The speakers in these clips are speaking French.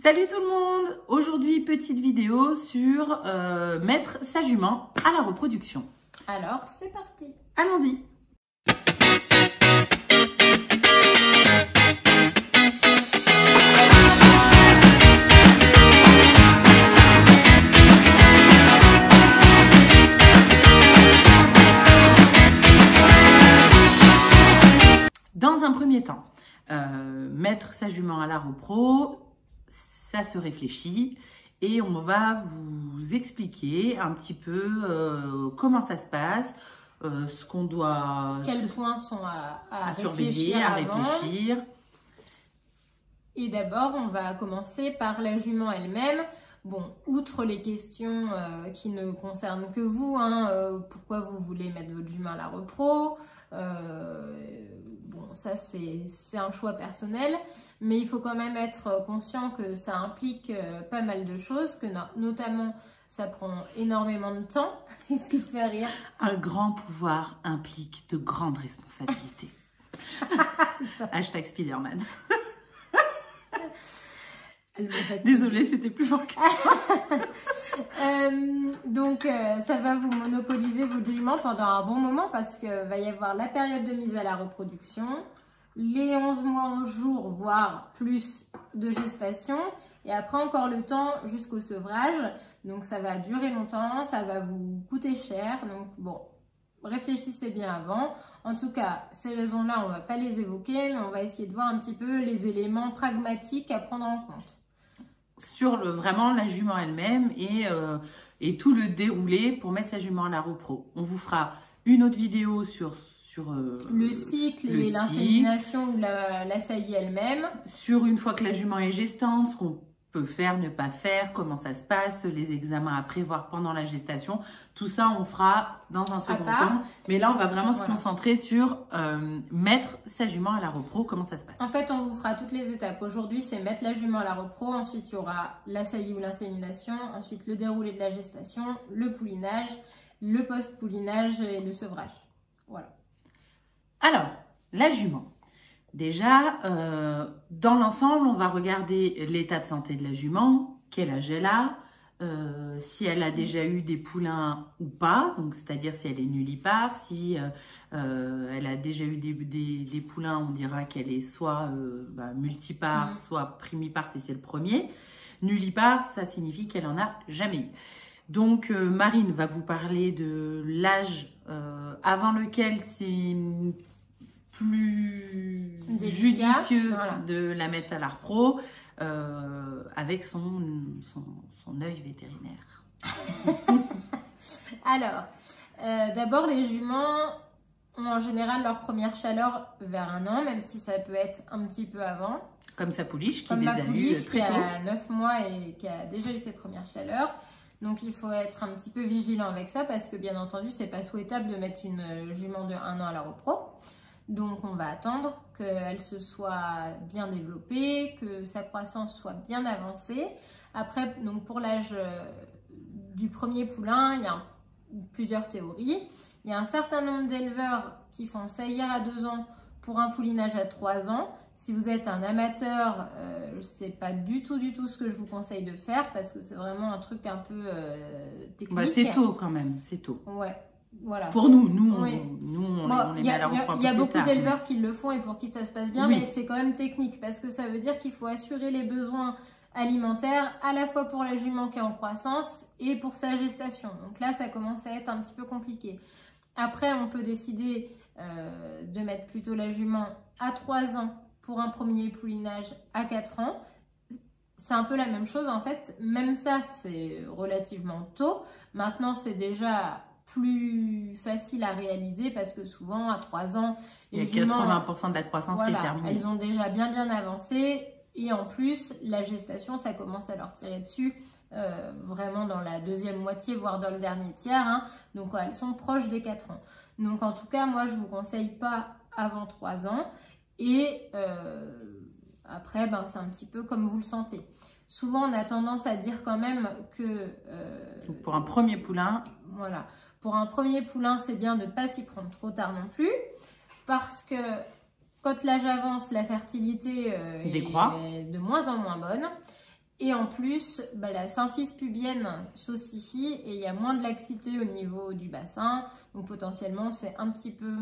Salut tout le monde! Aujourd'hui, petite vidéo sur mettre sa jument à la reproduction. Alors, c'est parti! Allons-y! Dans un premier temps, mettre sa jument à la repro, ça se réfléchit et on va vous expliquer un petit peu comment ça se passe, ce qu'on doit... Quels points sont à surveiller, à réfléchir. Et d'abord, on va commencer par la jument elle-même. Bon, outre les questions qui ne concernent que vous, pourquoi vous voulez mettre votre jument à la repro, bon, ça c'est un choix personnel, mais il faut quand même être conscient que ça implique pas mal de choses, que notamment ça prend énormément de temps. Qu'est-ce qui te fait rire? Un grand pouvoir implique de grandes responsabilités. Hashtag Spider-Man. Désolée, c'était plus fort que donc ça va vous monopoliser votre jument pendant un bon moment parce qu'il va y avoir la période de mise à la reproduction, les 11 mois en jours, voire plus de gestation, et après encore le temps jusqu'au sevrage. Donc ça va durer longtemps, ça va vous coûter cher. Donc bon, réfléchissez bien avant. En tout cas, ces raisons-là, on ne va pas les évoquer, mais on va essayer de voir un petit peu les éléments pragmatiques à prendre en compte. Sur vraiment la jument elle-même et tout le déroulé pour mettre sa jument à la repro. On vous fera une autre vidéo sur le cycle et l'insémination ou la saillie elle-même. Sur une fois que la jument est gestante, ce qu'on peut faire, ne pas faire, comment ça se passe, les examens à prévoir pendant la gestation. Tout ça, on fera dans un second temps. Mais là, on va vraiment se concentrer sur mettre sa jument à la repro, comment ça se passe. En fait, on vous fera toutes les étapes. Aujourd'hui, c'est mettre la jument à la repro. Ensuite, il y aura la saillie ou l'insémination. Ensuite, le déroulé de la gestation, le poulinage, le post-poulinage et le sevrage. Voilà. Alors, la jument. Déjà, dans l'ensemble, on va regarder l'état de santé de la jument, quel âge elle a, si elle a déjà eu des poulains ou pas, donc c'est-à-dire si elle est nullipare, si elle a déjà eu des poulains, on dira qu'elle est soit multipare, soit primipare si c'est le premier. Nullipare, ça signifie qu'elle en a jamais eu. Donc Marine va vous parler de l'âge avant lequel c'est plus judicieux de la mettre à la repro avec son œil vétérinaire. Alors, d'abord les juments ont en général leur première chaleur vers 1 an, même si ça peut être un petit peu avant. Comme sa pouliche qui les a eues très tôt. Qui a 9 mois et qui a déjà eu ses premières chaleurs. Donc il faut être un petit peu vigilant avec ça parce que bien entendu, c'est pas souhaitable de mettre une jument de 1 an à la repro. Donc on va attendre qu'elle se soit bien développée, que sa croissance soit bien avancée. Après, donc pour l'âge du premier poulain, il y a plusieurs théories. Il y a un certain nombre d'éleveurs qui font saillir à 2 ans pour un poulinage à 3 ans. Si vous êtes un amateur, c'est pas du tout ce que je vous conseille de faire parce que c'est vraiment un truc un peu technique. Bah, c'est tôt quand même, c'est tôt. Ouais. Voilà. Pour nous, on est mis à la repro. Il y a beaucoup d'éleveurs qui le font et pour qui ça se passe bien, mais c'est quand même technique parce que ça veut dire qu'il faut assurer les besoins alimentaires à la fois pour la jument qui est en croissance et pour sa gestation. Donc là, ça commence à être un petit peu compliqué. Après, on peut décider de mettre plutôt la jument à 3 ans pour un premier poulinage à 4 ans. C'est un peu la même chose en fait. Même ça, c'est relativement tôt. Maintenant, c'est déjà plus facile à réaliser parce que souvent à 3 ans, il y a 80% de la croissance qui est terminée. Elles ont déjà bien avancé et en plus la gestation ça commence à leur tirer dessus vraiment dans la deuxième moitié voire dans le dernier tiers, donc elles sont proches des 4 ans. Donc en tout cas moi je vous conseille pas avant 3 ans et après c'est un petit peu comme vous le sentez. Souvent on a tendance à dire quand même que pour un premier poulain, voilà. Pour un premier poulain, c'est bien de ne pas s'y prendre trop tard non plus, parce que quand l'âge avance, la fertilité est de moins en moins bonne. Et en plus, la symphyse pubienne s'ossifie et il y a moins de laxité au niveau du bassin. Donc potentiellement, c'est un petit peu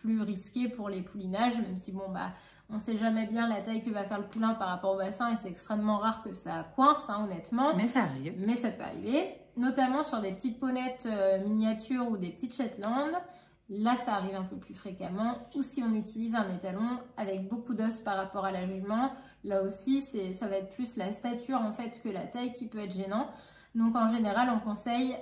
plus risqué pour les poulinages, même si on sait jamais bien la taille que va faire le poulain par rapport au bassin et c'est extrêmement rare que ça coince, honnêtement. Mais ça arrive. Mais ça peut arriver, notamment sur des petites ponnettes miniatures ou des petites Shetland. Là, ça arrive un peu plus fréquemment. Ou si on utilise un étalon avec beaucoup d'os par rapport à la jument, là aussi, ça va être plus la stature en fait que la taille qui peut être gênant. Donc en général, on conseille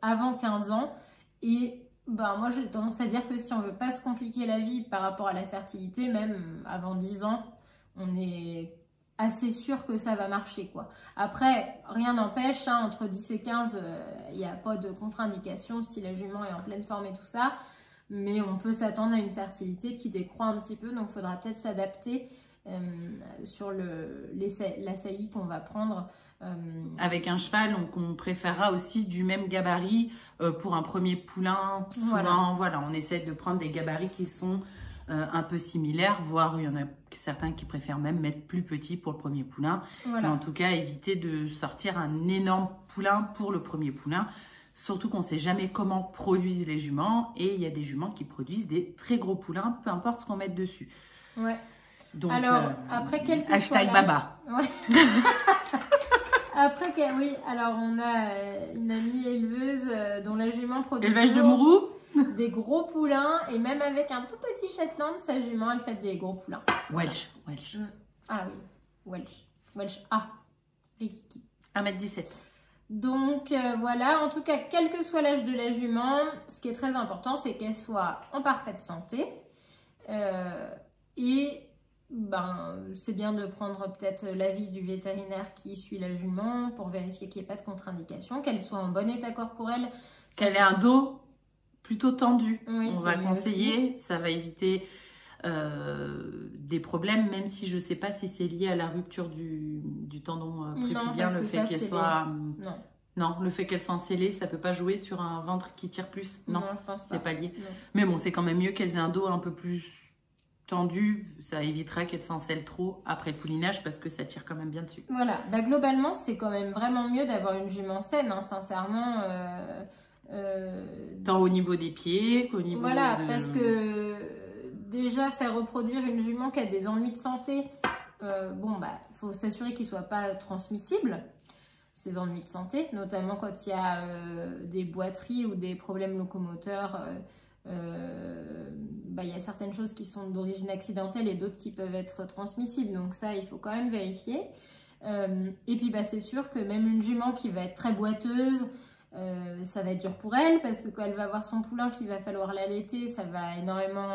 avant 15 ans. Et moi, j'ai tendance à dire que si on veut pas se compliquer la vie par rapport à la fertilité, même avant 10 ans, on est assez sûr que ça va marcher, quoi. Après, rien n'empêche, entre 10 et 15, il n'y a pas de contre-indication si la jument est en pleine forme et tout ça, mais on peut s'attendre à une fertilité qui décroît un petit peu, donc il faudra peut-être s'adapter sur la saillie qu'on va prendre. Avec un cheval, donc on préférera aussi du même gabarit pour un premier poulain. Souvent, voilà, on essaie de prendre des gabarits qui sont un peu similaires, voire il y en a certains qui préfèrent même mettre plus petit pour le premier poulain. Mais en tout cas, éviter de sortir un énorme poulain pour le premier poulain. Surtout qu'on ne sait jamais comment produisent les juments et il y a des juments qui produisent des très gros poulains, peu importe ce qu'on met dessus. Ouais. Donc, alors, après quelques hashtag Baba. Ouais. Après, oui, alors on a une amie éleveuse dont la jument produit élevage de mourou, des gros poulains et même avec un tout petit Shetland, sa jument elle fait des gros poulains. Welsh. Ah oui, Welsh A, Rikiki. 1m17. Donc voilà, en tout cas, quel que soit l'âge de la jument, ce qui est très important, c'est qu'elle soit en parfaite santé et c'est bien de prendre peut-être l'avis du vétérinaire qui suit la jument pour vérifier qu'il n'y ait pas de contre-indication, qu'elle soit en bon état corporel. Qu'elle ait un dos plutôt tendu. Oui, on va conseiller, ça va éviter des problèmes, même si je ne sais pas si c'est lié à la rupture du tendon prépubien, le fait qu'elle soit... Non, le fait qu'elle soit scellée, ça peut pas jouer sur un ventre qui tire plus. Non, je pense pas. C'est pas lié. Non. Mais bon, c'est quand même mieux qu'elles aient un dos un peu plus tendu, ça évitera qu'elle s'encelle trop après le poulinage parce que ça tire quand même bien dessus. Voilà, globalement, c'est quand même vraiment mieux d'avoir une jument saine, sincèrement. Tant au niveau des pieds qu'au niveau parce que déjà, faire reproduire une jument qui a des ennuis de santé, faut s'assurer qu'ils ne soient pas transmissibles, ces ennuis de santé, notamment quand il y a des boiteries ou des problèmes locomoteurs. Il y a certaines choses qui sont d'origine accidentelle et d'autres qui peuvent être transmissibles, donc ça il faut quand même vérifier. Et puis c'est sûr que même une jument qui va être très boiteuse, ça va être dur pour elle parce que quand elle va avoir son poulain qu'il va falloir l'allaiter, ça va énormément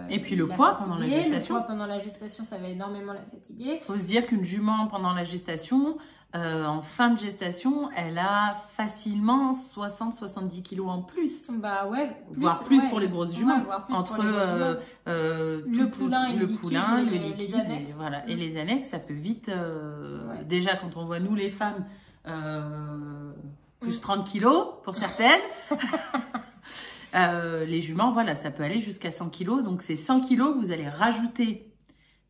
et puis le poids pendant la gestation. Le poids pendant la gestation, ça va énormément la fatiguer. Il faut se dire qu'une jument pendant la gestation, en fin de gestation, elle a facilement 60-70 kilos en plus. Voire plus pour les grosses juments. Entre le poulain, le liquide les annexes. Et les annexes, ça peut vite... Déjà, quand on voit nous les femmes... plus 30 kilos pour certaines. Les juments, ça peut aller jusqu'à 100 kilos. Donc, ces 100 kilos, vous allez rajouter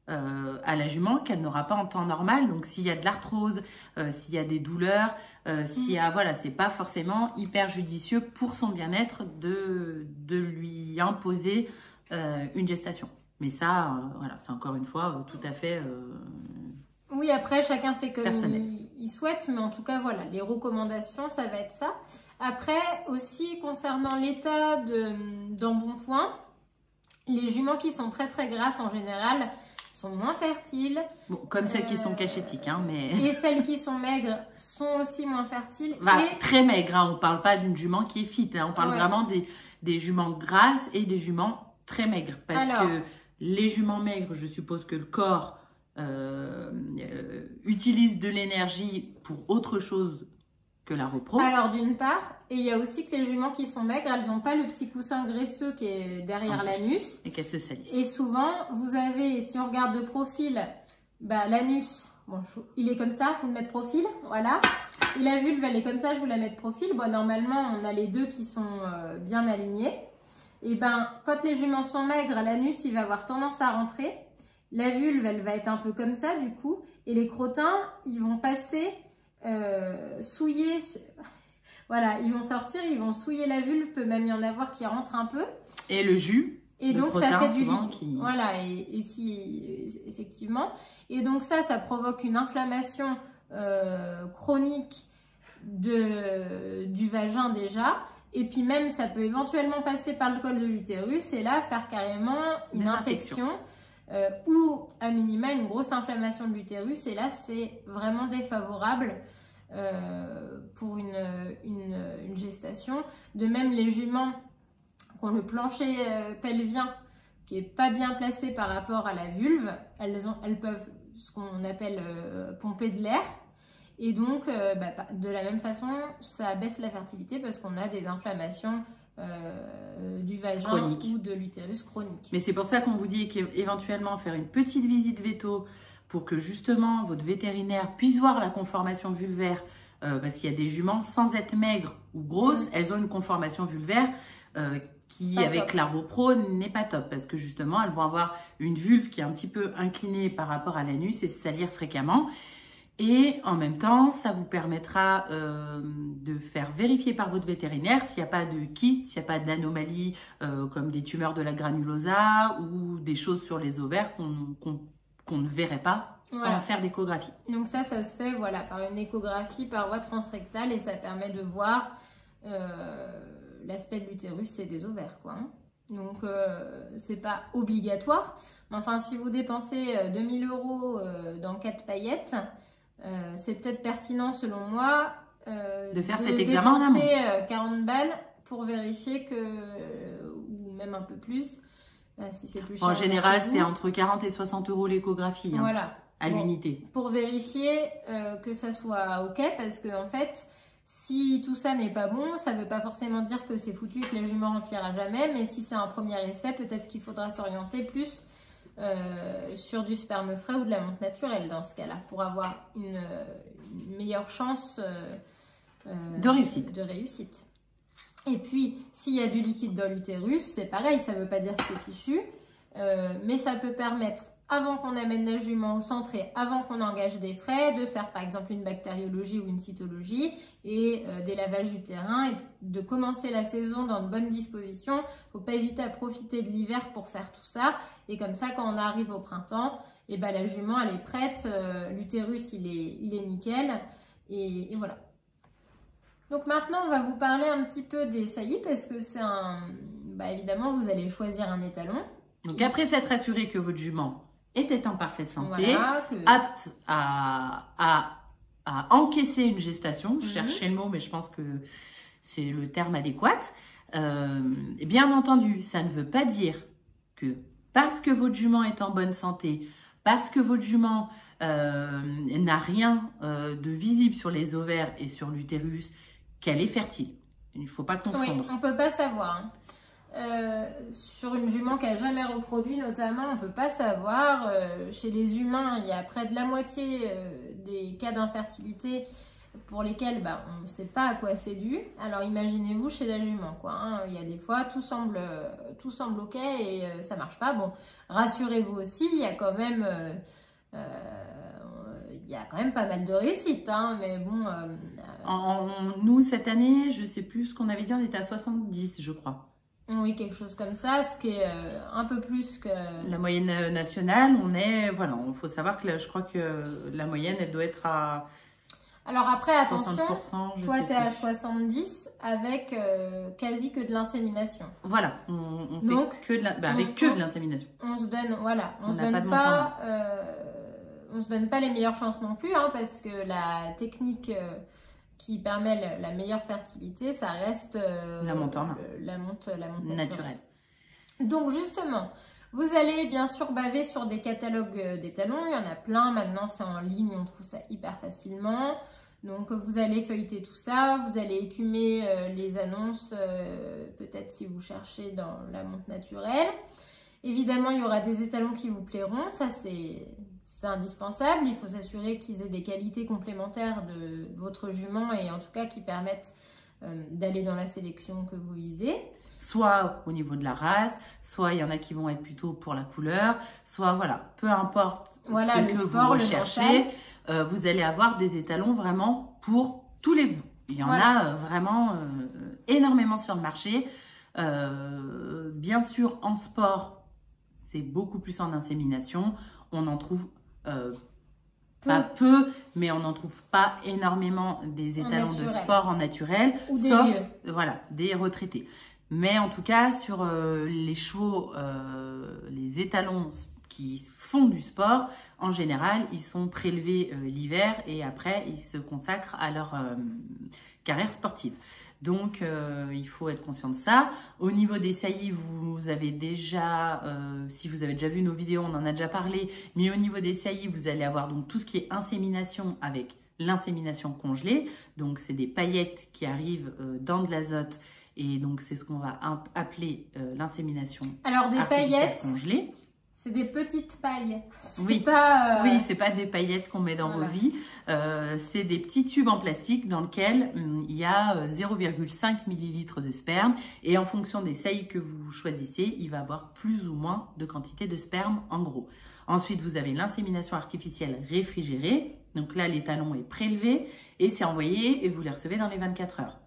à la jument qu'elle n'aura pas en temps normal. Donc, s'il y a de l'arthrose, s'il y a des douleurs, s'il y a, c'est pas forcément hyper judicieux pour son bien-être de lui imposer une gestation. Mais ça, c'est encore une fois tout à fait... Oui, après, chacun fait comme il souhaite, mais en tout cas, les recommandations, ça va être ça. Après, aussi, concernant l'état d'embonpoint, les juments qui sont très très grasses, en général, sont moins fertiles. Bon, comme celles qui sont cachétiques, mais... Et celles qui sont maigres sont aussi moins fertiles. Très maigres, on ne parle pas d'une jument qui est fit, on parle vraiment des juments grasses et des juments très maigres. Parce que les juments maigres, je suppose que le corps... utilise de l'énergie pour autre chose que la repro. Alors d'une part, et il y a aussi que les juments qui sont maigres, elles n'ont pas le petit coussin graisseux qui est derrière l'anus. Et qu'elles se salissent. Et souvent, vous avez, si on regarde de profil, l'anus, il est comme ça, je vous le mets de profil, voilà. Et la vulve, elle est comme ça, je vous la mets de profil. Normalement, on a les deux qui sont bien alignés. Et quand les juments sont maigres, l'anus, il va avoir tendance à rentrer. La vulve, elle va être un peu comme ça, du coup. Et les crottins, ils vont passer souiller, voilà, ils vont sortir, ils vont souiller la vulve, peut même y en avoir qui rentrent un peu. Et le jus. Et donc ça fait du liquide. Qui... Voilà, et si effectivement. Et donc ça provoque une inflammation chronique du vagin déjà. Et puis même, ça peut éventuellement passer par le col de l'utérus et là faire carrément une infection ou à minima une grosse inflammation de l'utérus. Et là, c'est vraiment défavorable pour une gestation. De même, les juments qui ont le plancher pelvien qui est pas bien placé par rapport à la vulve, elles peuvent ce qu'on appelle pomper de l'air. Et donc, de la même façon, ça baisse la fertilité parce qu'on a des inflammations du vagin chronique ou de l'utérus chronique. Mais c'est pour ça qu'on vous dit qu'éventuellement faire une petite visite veto pour que justement votre vétérinaire puisse voir la conformation vulvaire parce qu'il y a des juments sans être maigres ou grosses, elles ont une conformation vulvaire qui, avec la Ro-Pro, n'est pas top parce que justement, elles vont avoir une vulve qui est un petit peu inclinée par rapport à l'anus et se salir fréquemment. Et en même temps, ça vous permettra de faire vérifier par votre vétérinaire s'il n'y a pas de kyste, s'il n'y a pas d'anomalie comme des tumeurs de la granulosa ou des choses sur les ovaires qu'on ne verrait pas sans faire d'échographie. Donc ça se fait voilà, par une échographie par voie transrectale et ça permet de voir l'aspect de l'utérus et des ovaires, quoi. Donc, c'est pas obligatoire. Mais enfin, si vous dépensez 2000 € dans 4 paillettes, c'est peut-être pertinent, selon moi, de faire cet examen en amont. 40 balles pour vérifier que, ou même un peu plus, si c'est plus cher. En général, c'est entre 40 et 60 € l'échographie. Hein, voilà. À l'unité. Pour vérifier que ça soit OK, parce que en fait, si tout ça n'est pas bon, ça ne veut pas forcément dire que c'est foutu et que la jument remplira jamais, mais si c'est un premier essai, peut-être qu'il faudra s'orienter plus sur du sperme frais ou de la monte naturelle dans ce cas-là, pour avoir une meilleure chance de réussite. Et puis, s'il y a du liquide dans l'utérus, c'est pareil, ça ne veut pas dire que c'est fichu, mais ça peut permettre, avant qu'on amène la jument au centre et avant qu'on engage des frais, de faire par exemple une bactériologie ou une cytologie et des lavages du terrain et de commencer la saison dans de bonnes dispositions. Il ne faut pas hésiter à profiter de l'hiver pour faire tout ça. Et comme ça, quand on arrive au printemps, et ben, la jument elle est prête, l'utérus il est nickel et voilà. Donc maintenant, on va vous parler un petit peu des saillies parce que c'est évidemment, vous allez choisir un étalon. Donc après s'être assuré que votre jument était en parfaite santé, apte à encaisser une gestation, je cherchais le mot, mais je pense que c'est le terme adéquat. Et bien entendu, ça ne veut pas dire que parce que votre jument est en bonne santé, parce que votre jument n'a rien de visible sur les ovaires et sur l'utérus, qu'elle est fertile. Il ne faut pas confondre. Oui, on ne peut pas savoir. Hein. Sur une jument qui n'a jamais reproduit notamment, on ne peut pas savoir. Chez les humains, il y a près de la moitié des cas d'infertilité pour lesquels on ne sait pas à quoi c'est dû. Alors imaginez-vous chez la jument, quoi. Hein. Il y a des fois, tout semble ok et ça ne marche pas. Bon, rassurez-vous aussi, il y a quand même pas mal de réussites. Hein, mais bon... nous, cette année, je ne sais plus ce qu'on avait dit, on était à 70, je crois. Oui, quelque chose comme ça, ce qui est un peu plus que... La moyenne nationale, il faut savoir que je crois que la moyenne, elle doit être à... Alors après, attention, 60%, toi, tu es à 70 avec quasi que de l'insémination. Voilà, on fait que de l'insémination. On se donne, on se donne pas les meilleures chances non plus, hein, parce que la technique... qui permet la meilleure fertilité, ça reste la monte en main. La monte naturelle. Donc justement, vous allez bien sûr baver sur des catalogues d'étalons, il y en a plein, maintenant c'est en ligne, on trouve ça hyper facilement. Donc vous allez feuilleter tout ça, vous allez écumer les annonces, peut-être si vous cherchez dans la monte naturelle. Évidemment, il y aura des étalons qui vous plairont, ça c'est indispensable. Il faut s'assurer qu'ils aient des qualités complémentaires de votre jument et en tout cas qui permettent d'aller dans la sélection que vous visez. Soit au niveau de la race, soit il y en a qui vont être plutôt pour la couleur, soit voilà, peu importe Voilà, ce le que sport, vous le recherchez, vous allez avoir des étalons vraiment pour tous les goûts. Il y en a vraiment énormément sur le marché. Bien sûr, en sport, c'est beaucoup plus en insémination. On en trouve pas peu, mais on n'en trouve pas énormément des étalons de sport en naturel, ou des sauf vieux. Voilà, des retraités. Mais en tout cas, sur les chevaux, les étalons qui font du sport, en général, ils sont prélevés l'hiver et après, ils se consacrent à leur carrière sportive. Donc, il faut être conscient de ça. Au niveau des saillies, vous avez déjà, si vous avez déjà vu nos vidéos, on en a déjà parlé. Mais au niveau des saillies, vous allez avoir donc tout ce qui est insémination avec l'insémination congelée. Donc, c'est des paillettes qui arrivent dans de l'azote. Et donc, c'est ce qu'on va appeler l'insémination artificielle congelée. C'est des petites pailles. Oui, oui, c'est pas des paillettes qu'on met dans vos vies. C'est des petits tubes en plastique dans lesquels il y a 0,5 ml de sperme. Et en fonction des saillies que vous choisissez, il va avoir plus ou moins de quantité de sperme en gros. Ensuite, vous avez l'insémination artificielle réfrigérée. Donc là, l'étalon est prélevé et c'est envoyé et vous les recevez dans les 24 heures.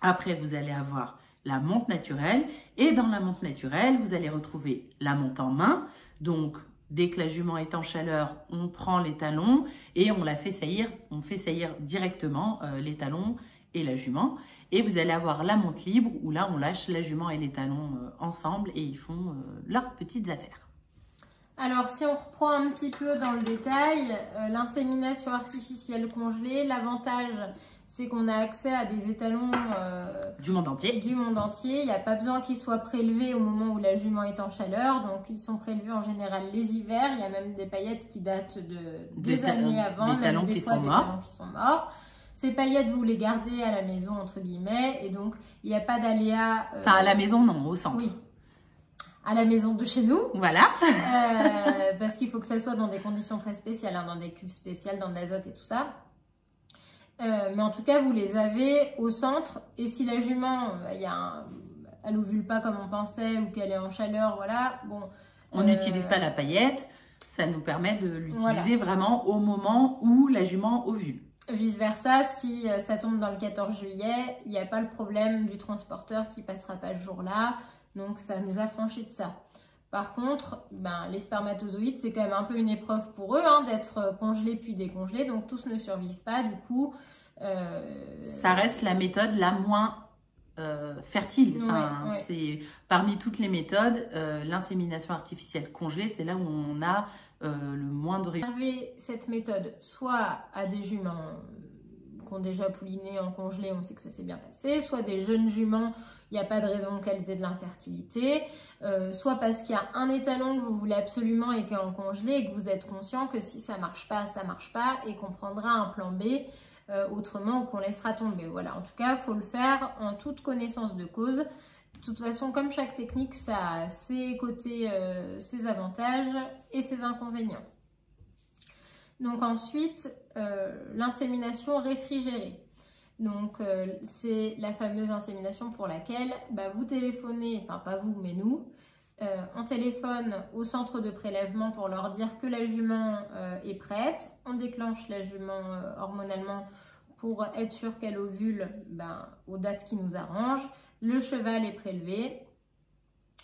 Après, vous allez avoir la monte naturelle. Et dans la monte naturelle, vous allez retrouver la monte en main. Donc, dès que la jument est en chaleur, on prend l'étalon et on la fait saillir. On fait saillir directement l'étalon et la jument. Et vous allez avoir la monte libre où là, on lâche la jument et l'étalon ensemble et ils font leurs petites affaires. Alors, si on reprend un petit peu dans le détail, l'insémination artificielle congelée, l'avantage, c'est qu'on a accès à des étalons du monde entier. Il n'y a pas besoin qu'ils soient prélevés au moment où la jument est en chaleur. Donc, ils sont prélevés en général les hivers. Il y a même des paillettes qui datent des années avant, des talons qui sont morts. Ces paillettes, vous les gardez à la maison, entre guillemets. Et donc, il n'y a pas d'aléa. Enfin, à la maison, non, au centre. Oui. À la maison de chez nous. Voilà. Parce qu'il faut que ça soit dans des conditions très spéciales, hein, dans des cuves spéciales, dans de l'azote et tout ça. Mais en tout cas, vous les avez au centre. Et si la jument, elle ovule pas comme on pensait ou qu'elle est en chaleur, voilà. Bon, on n'utilise pas la paillette. Ça nous permet de l'utiliser vraiment au moment où la jument ovule. Vice versa, si ça tombe dans le 14 juillet, il n'y a pas le problème du transporteur qui passera pas ce jour-là. Donc, ça nous a franchi de ça. Par contre, les spermatozoïdes, c'est quand même un peu une épreuve pour eux d'être congelés puis décongelés. Donc, tous ne survivent pas. Du coup, ça reste la méthode la moins fertile. Enfin, c'est parmi toutes les méthodes, l'insémination artificielle congelée, c'est là où on a le moins de résultats. Cette méthode soit à des juments qui ont déjà pouliné en congelé, on sait que ça s'est bien passé, soit des jeunes juments, il n'y a pas de raison qu'elles aient de l'infertilité, soit parce qu'il y a un étalon que vous voulez absolument et qui est en congelé et que vous êtes conscient que si ça marche pas et qu'on prendra un plan B autrement ou qu'on laissera tomber. Voilà, en tout cas, il faut le faire en toute connaissance de cause. De toute façon, comme chaque technique, ça a ses côtés, ses avantages et ses inconvénients. Donc ensuite, l'insémination réfrigérée. Donc c'est la fameuse insémination pour laquelle vous téléphonez, enfin pas vous mais nous, on téléphone au centre de prélèvement pour leur dire que la jument est prête. On déclenche la jument hormonalement pour être sûr qu'elle ovule aux dates qui nous arrangent. Le cheval est prélevé.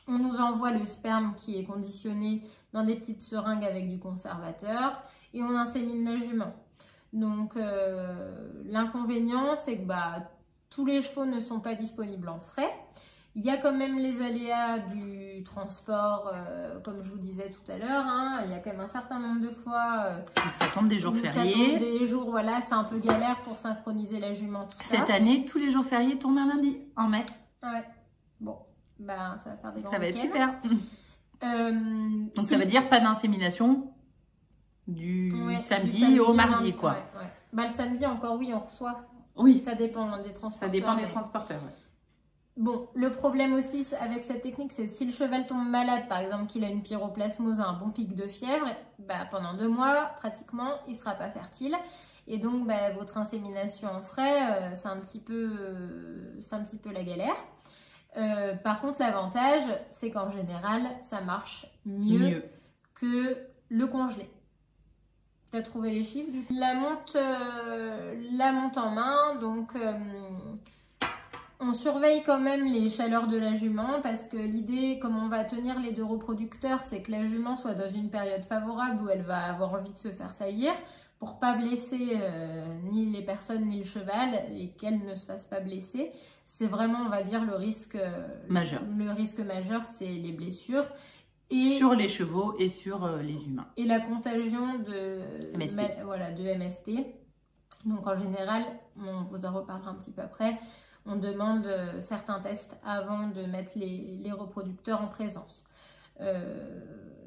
On nous envoie le sperme qui est conditionné dans des petites seringues avec du conservateur et on insémine la jument. Donc l'inconvénient, c'est que tous les chevaux ne sont pas disponibles en frais. Il y a quand même les aléas du transport, comme je vous disais tout à l'heure. Il y a quand même un certain nombre de fois... ça tombe des jours fériés. Ça tombe des jours, voilà, c'est un peu galère pour synchroniser la jument. Cette année, tous les jours fériés tombent un lundi, en mai. Ouais, bon, ça va faire des grands Ça va être week-ends. super. Donc ça veut dire pas d'insémination du samedi au mardi, quoi. Ouais. Le samedi, encore oui, on reçoit. Oui. Ça dépend des transporteurs. Ça dépend des transporteurs, ouais. Bon, le problème aussi avec cette technique, c'est si le cheval tombe malade, par exemple qu'il a une pyroplasmose, un bon pic de fièvre, pendant 2 mois, pratiquement, il ne sera pas fertile. Et donc, votre insémination en frais, c'est un petit peu la galère. Par contre, l'avantage, c'est qu'en général, ça marche mieux que le congelé. Tu as trouvé les chiffres du coup. La monte en main, donc on surveille quand même les chaleurs de la jument parce que l'idée, comme on va tenir les 2 reproducteurs, c'est que la jument soit dans une période favorable où elle va avoir envie de se faire saillir pour pas blesser ni les personnes ni le cheval et qu'elle ne se fasse pas blesser. C'est vraiment, on va dire, le risque majeur. Le risque majeur, c'est les blessures. Et sur les chevaux et sur les humains. Et la contagion de MST. De MST. Donc en général, on vous en reparlera un petit peu après, on demande certains tests avant de mettre les reproducteurs en présence.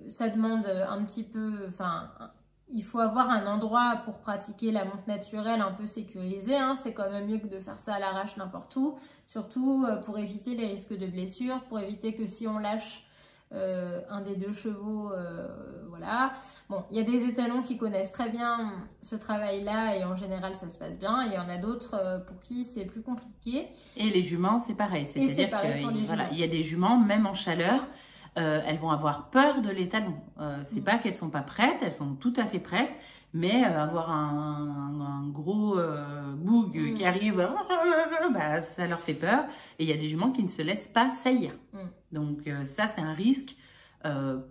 Ça demande un petit peu, il faut avoir un endroit pour pratiquer la monte naturelle un peu sécurisé. Hein. C'est quand même mieux que de faire ça à l'arrache n'importe où, surtout pour éviter les risques de blessures, pour éviter que si on lâche un des 2 chevaux, voilà. Bon, il y a des étalons qui connaissent très bien ce travail-là et en général ça se passe bien. Il y en a d'autres pour qui c'est plus compliqué. Et les juments, c'est pareil. C'est-à-dire qu'il y a des juments, même en chaleur, elles vont avoir peur de l'étalon. C'est pas qu'elles sont pas prêtes, elles sont tout à fait prêtes, mais avoir un gros boug qui arrive, bah, ça leur fait peur. Et il y a des juments qui ne se laissent pas saillir. Donc ça, c'est un risque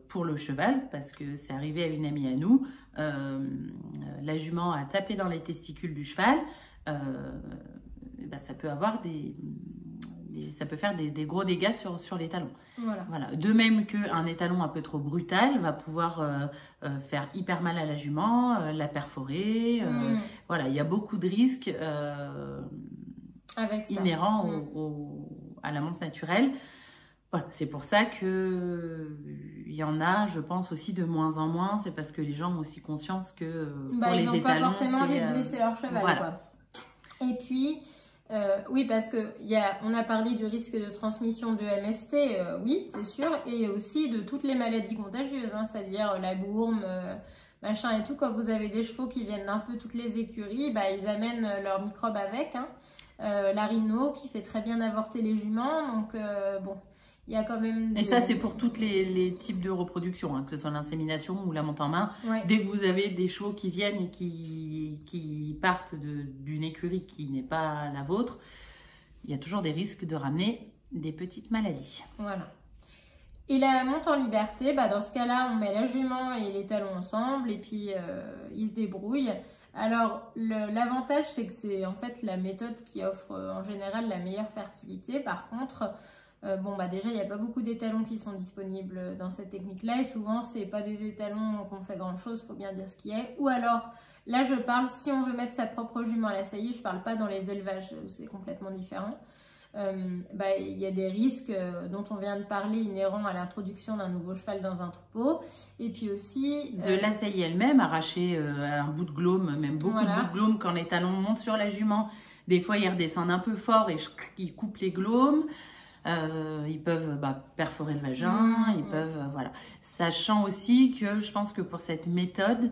pour le cheval, parce que c'est arrivé à une amie à nous. La jument a tapé dans les testicules du cheval. Bah, ça peut avoir ça peut faire des gros dégâts sur l'étalon. Voilà. De même qu'un étalon un peu trop brutal va pouvoir faire hyper mal à la jument, la perforer. Voilà, il y a beaucoup de risques inhérents à la monte naturelle. Voilà, c'est pour ça que il y en a, je pense, aussi de moins en moins. C'est parce que les gens ont aussi conscience que pour les étalons, ils n'ont pas forcément envie de blesser leur cheval. Voilà. Quoi. Et puis, oui, parce que on a parlé du risque de transmission de MST, oui, c'est sûr, et aussi de toutes les maladies contagieuses, hein, c'est-à-dire la gourme, machin et tout. Quand vous avez des chevaux qui viennent d'un peu toutes les écuries, bah, ils amènent leurs microbes avec. Hein. La rhino qui fait très bien avorter les juments, donc bon. Il y a quand même Et ça, c'est pour tous les types de reproduction, hein, que ce soit l'insémination ou la monte en main. Ouais. Dès que vous avez des chevaux qui viennent et qui partent d'une écurie qui n'est pas la vôtre, il y a toujours des risques de ramener des petites maladies. Voilà. Et la monte en liberté, bah dans ce cas-là, on met la jument et l'étalon ensemble et puis ils se débrouillent. Alors, l'avantage, c'est que c'est en fait la méthode qui offre en général la meilleure fertilité. Par contre, bon, bah déjà, il n'y a pas beaucoup d'étalons qui sont disponibles dans cette technique-là. Et souvent, c'est pas des étalons qu'on fait grand-chose, il faut bien dire ce qui est. Ou alors, là, je parle, si on veut mettre sa propre jument à la saillie, je parle pas dans les élevages où c'est complètement différent. Bah, y a des risques dont on vient de parler inhérents à l'introduction d'un nouveau cheval dans un troupeau. Et puis aussi... de la saillie elle-même, arracher un bout de glaume, même beaucoup de bouts de glaume quand l'étalon monte sur la jument. Des fois, ils redescendent un peu fort et ils coupent les glaumes. Ils peuvent perforer le vagin, ils peuvent, voilà. Sachant aussi que je pense que pour cette méthode,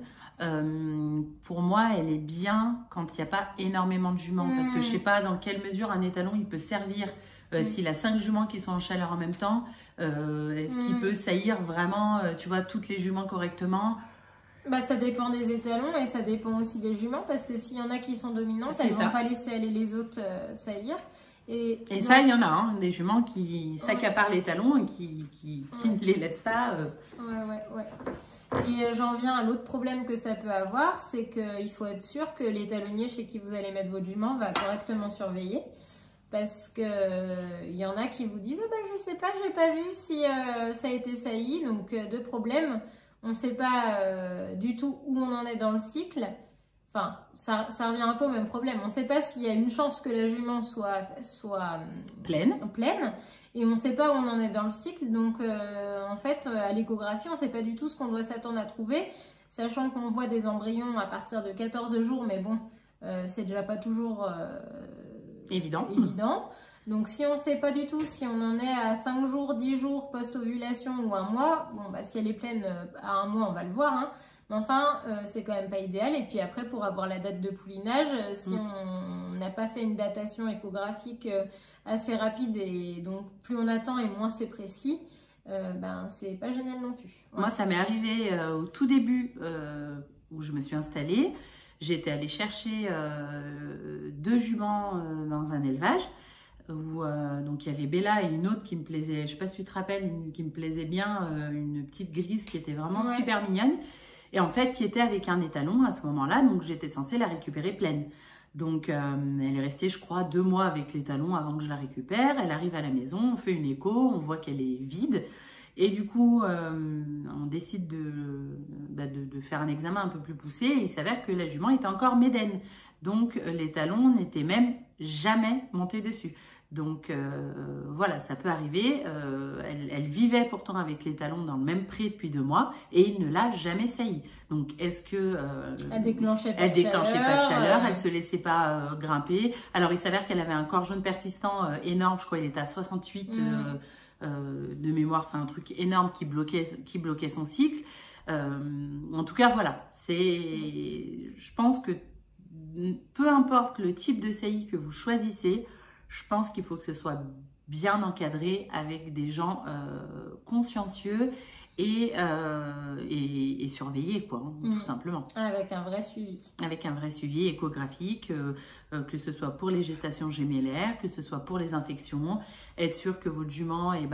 pour moi, elle est bien quand il n'y a pas énormément de juments. Parce que je ne sais pas dans quelle mesure un étalon, il peut servir, s'il a 5 juments qui sont en chaleur en même temps, est-ce qu'il peut saillir vraiment, tu vois, toutes les juments correctement? Bah, ça dépend des étalons et ça dépend aussi des juments, parce que s'il y en a qui sont dominantes, elles ne vont pas laisser aller les autres saillir. Et donc, ça, il y en a, hein, des juments qui s'accaparent les talons et qui ne les laissent pas. Ouais. Et j'en viens à l'autre problème que ça peut avoir, c'est qu'il faut être sûr que l'étalonnier chez qui vous allez mettre votre jument va correctement surveiller. Parce qu'il y en a qui vous disent « Ah ben, je sais pas, j'ai pas vu si ça a été sailli ». Donc, deux problèmes. On ne sait pas du tout où on en est dans le cycle. Enfin, ça revient un peu au même problème. On ne sait pas s'il y a une chance que la jument soit pleine. Et on ne sait pas où on en est dans le cycle. Donc, en fait, à l'échographie, on ne sait pas du tout ce qu'on doit s'attendre à trouver. Sachant qu'on voit des embryons à partir de 14 jours. Mais bon, c'est déjà pas toujours évident. Donc, si on ne sait pas du tout si on en est à 5 jours, 10 jours post-ovulation ou un mois, bon, bah, si elle est pleine à un mois, on va le voir, hein. Mais enfin, c'est quand même pas idéal. Et puis après, pour avoir la date de poulinage, si on n'a pas fait une datation échographique assez rapide, et donc plus on attend et moins c'est précis, ben c'est pas génial non plus. Ouais. Moi, ça m'est arrivé au tout début, où je me suis installée, j'étais allée chercher 2 juments dans un élevage où donc il y avait Bella et une autre qui me plaisait, je sais pas si tu te rappelles, qui me plaisait bien, une petite grise qui était vraiment super mignonne et en fait qui était avec un étalon à ce moment-là, donc j'étais censée la récupérer pleine. Donc elle est restée je crois 2 mois avec l'étalon avant que je la récupère, elle arrive à la maison, on fait une écho, on voit qu'elle est vide. Et du coup, on décide de faire un examen un peu plus poussé et il s'avère que la jument était encore médaine. Donc, les talons n'étaient même jamais montés dessus. Donc, voilà, ça peut arriver. Elle vivait pourtant avec les talons dans le même pré depuis 2 mois et il ne l'a jamais sailli. Donc, est-ce que... elle déclenchait pas de chaleur, elle elle se laissait pas grimper. Alors, il s'avère qu'elle avait un corps jaune persistant énorme. Je crois qu'il était à 68 de mémoire, enfin un truc énorme qui bloquait son cycle. En tout cas, voilà. Je pense que peu importe le type de saillie que vous choisissez, je pense qu'il faut que ce soit bien encadré avec des gens consciencieux et surveillés, quoi, tout simplement. Avec un vrai suivi. Avec un vrai suivi échographique, que ce soit pour les gestations gémellaires, que ce soit pour les infections. Être sûr que votre jument, elle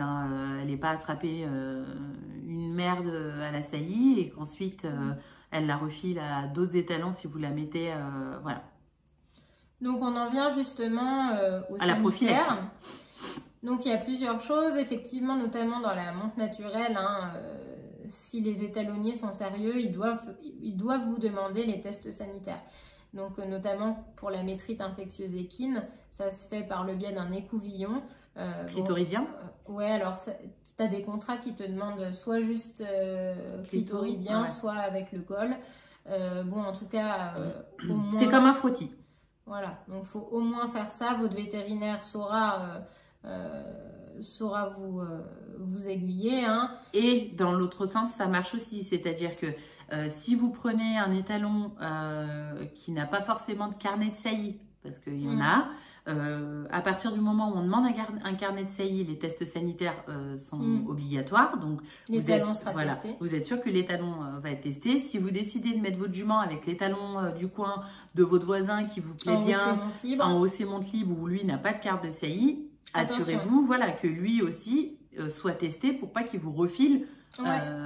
n'ait pas attrapé une merde à la saillie et qu'ensuite elle la refile à d'autres étalons si vous la mettez, voilà. Donc on en vient justement au à la prophylaxie. Donc il y a plusieurs choses, effectivement, notamment dans la monte naturelle. Si les étalonniers sont sérieux, ils doivent vous demander les tests sanitaires. Donc notamment pour la métrite infectieuse équine, ça se fait par le biais d'un écouvillon. Clitoridien. Ouais, alors tu as des contrats qui te demandent soit juste clitoridien, soit avec le col. En tout cas, au moins... C'est comme un frottis. Voilà, donc il faut au moins faire ça. Votre vétérinaire saura vous aiguiller. Et dans l'autre sens, ça marche aussi. C'est-à-dire que si vous prenez un étalon qui n'a pas forcément de carnet de saillie, parce qu'il y en a, à partir du moment où on demande un carnet de saillie, les tests sanitaires sont obligatoires. Donc l'étalon sera testé. Vous êtes sûr que l'étalon va être testé. Si vous décidez de mettre votre jument avec l'étalon du coin de votre voisin qui vous plaît bien, en hausse et monte libre, où lui n'a pas de carte de saillie, assurez-vous que lui aussi soit testé pour pas qu'il vous refile.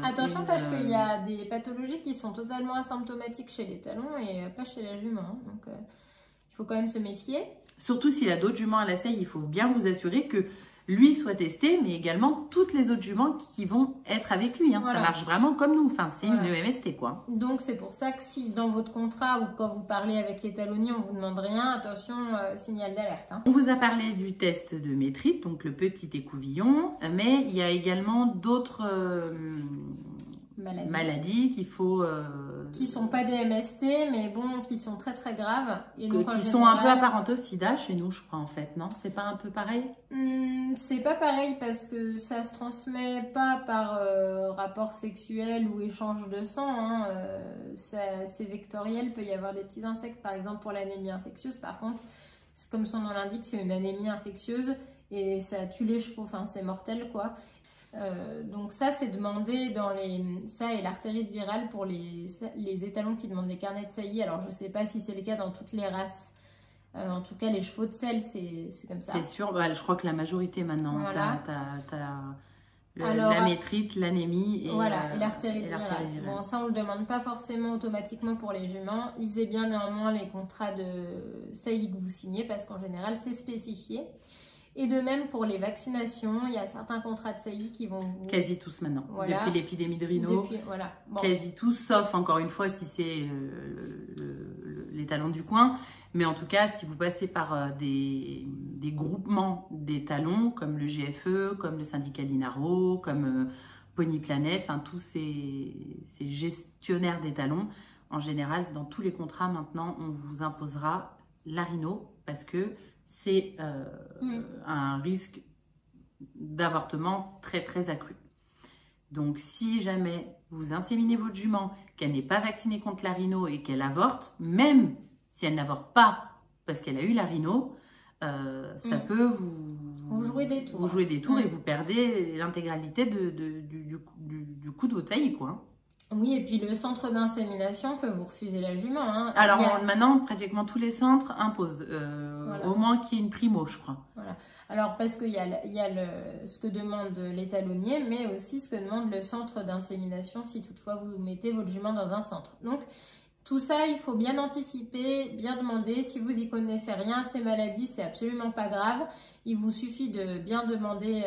Attention parce qu'il y a des pathologies qui sont totalement asymptomatiques chez les talons et pas chez la jument. Donc il faut quand même se méfier. Surtout s'il a d'autres juments à la selle, il faut bien vous assurer que lui soit testé, mais également toutes les autres juments qui vont être avec lui. Ça marche vraiment comme nous. Enfin, c'est une EMST, quoi. Donc, c'est pour ça que si dans votre contrat ou quand vous parlez avec l'étalonnier, on vous demande rien, attention, signal d'alerte. On vous a parlé du test de métrite, donc le petit écouvillon, mais il y a également d'autres maladies qu'il faut... qui sont pas des MST, mais bon, qui sont très très graves. Et donc, qui sont un peu apparentés au sida chez nous, je crois, en fait, non? C'est pas un peu pareil? C'est pas pareil parce que ça se transmet pas par rapport sexuel ou échange de sang. C'est vectoriel, il peut y avoir des petits insectes, par exemple pour l'anémie infectieuse. Par contre, comme son nom l'indique, c'est une anémie infectieuse et ça tue les chevaux, enfin c'est mortel quoi. Donc ça c'est demandé ça et l'artérite virale pour les étalons qui demandent des carnets de saillie. Alors je sais pas si c'est le cas dans toutes les races, en tout cas les chevaux de selle c'est comme ça. C'est sûr, je crois que la majorité maintenant, voilà. La métrite, l'anémie et l'artérite virale. Bon, ça on le demande pas forcément automatiquement pour les juments. Lisez bien néanmoins les contrats de saillie que vous signez parce qu'en général c'est spécifié. Et de même pour les vaccinations, il y a certains contrats de saillie qui vont vous... Quasi tous maintenant, depuis l'épidémie de rhino, quasi tous, sauf encore une fois si c'est l'étalon du coin. Mais en tout cas, si vous passez par des groupements d'étalons, comme le GFE, comme le syndicat Linaro, comme Pony Planet, enfin tous ces gestionnaires d'étalons, en général, dans tous les contrats maintenant, on vous imposera la rhino parce que c'est un risque d'avortement très très accru. Donc si jamais vous inséminez votre jument, qu'elle n'est pas vaccinée contre la rhino et qu'elle avorte, même si elle n'avorte pas parce qu'elle a eu la rhino, ça peut vous jouer des tours. Vous jouer des tours et vous perdez l'intégralité du coût de votre saillie, quoi. Oui, et puis le centre d'insémination peut vous refuser la jument. Hein. Alors maintenant, pratiquement tous les centres imposent, voilà. au moins qu'il y ait une primo, je crois. Voilà. Alors parce qu'il y a ce que demande l'étalonnier, mais aussi ce que demande le centre d'insémination si toutefois vous mettez votre jument dans un centre. Donc tout ça, il faut bien anticiper, bien demander. Si vous y connaissez rien à ces maladies, c'est absolument pas grave. Il vous suffit de bien demander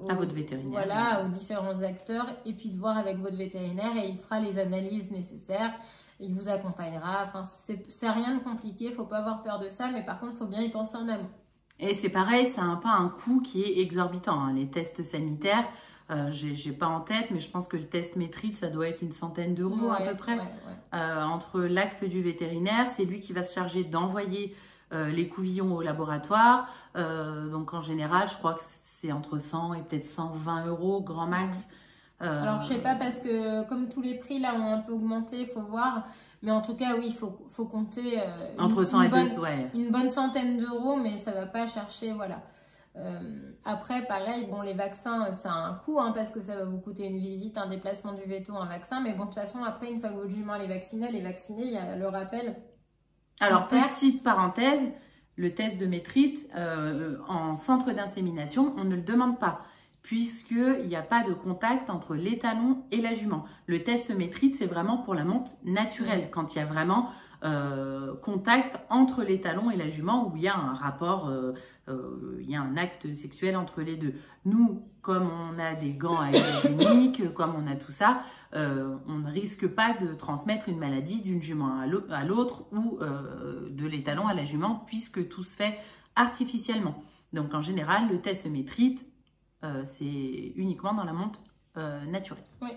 à votre vétérinaire. Voilà, aux différents acteurs et puis de voir avec votre vétérinaire et il fera les analyses nécessaires. Il vous accompagnera. Enfin, c'est rien de compliqué. Il ne faut pas avoir peur de ça, mais par contre, il faut bien y penser en amont. Et c'est pareil, ça n'a pas un coût qui est exorbitant. Hein. Les tests sanitaires, j'ai pas en tête, mais je pense que le test métrite, ça doit être une centaine d'euros à peu près. Entre l'acte du vétérinaire, c'est lui qui va se charger d'envoyer les couvillons au laboratoire. Donc en général, je crois que c'est entre 100 et peut-être 120 euros, grand max. Alors je sais pas parce que comme tous les prix là ont un peu augmenté, il faut voir. Mais en tout cas, oui, il faut compter entre 100 et 200, une bonne centaine d'euros, mais ça va pas chercher, voilà. Après, pareil, bon, les vaccins, ça a un coût, hein, parce que ça va vous coûter une visite, un déplacement du veto, un vaccin. Mais bon, de toute façon, après, une fois que votre jument est vaccinée, il y a le rappel. Alors, petite parenthèse, le test de métrite, en centre d'insémination, on ne le demande pas, puisqu'il n'y a pas de contact entre l'étalon et la jument. Le test métrite, c'est vraiment pour la monte naturelle, quand il y a vraiment contact entre l'étalon et la jument, où il y a un rapport, il y a un acte sexuel entre les deux. Nous, comme on a des gants hygiéniques, comme on a tout ça, on ne risque pas de transmettre une maladie d'une jument à l'autre ou de l'étalon à la jument, puisque tout se fait artificiellement. Donc en général, le test métrite, c'est uniquement dans la monte naturelle. Oui.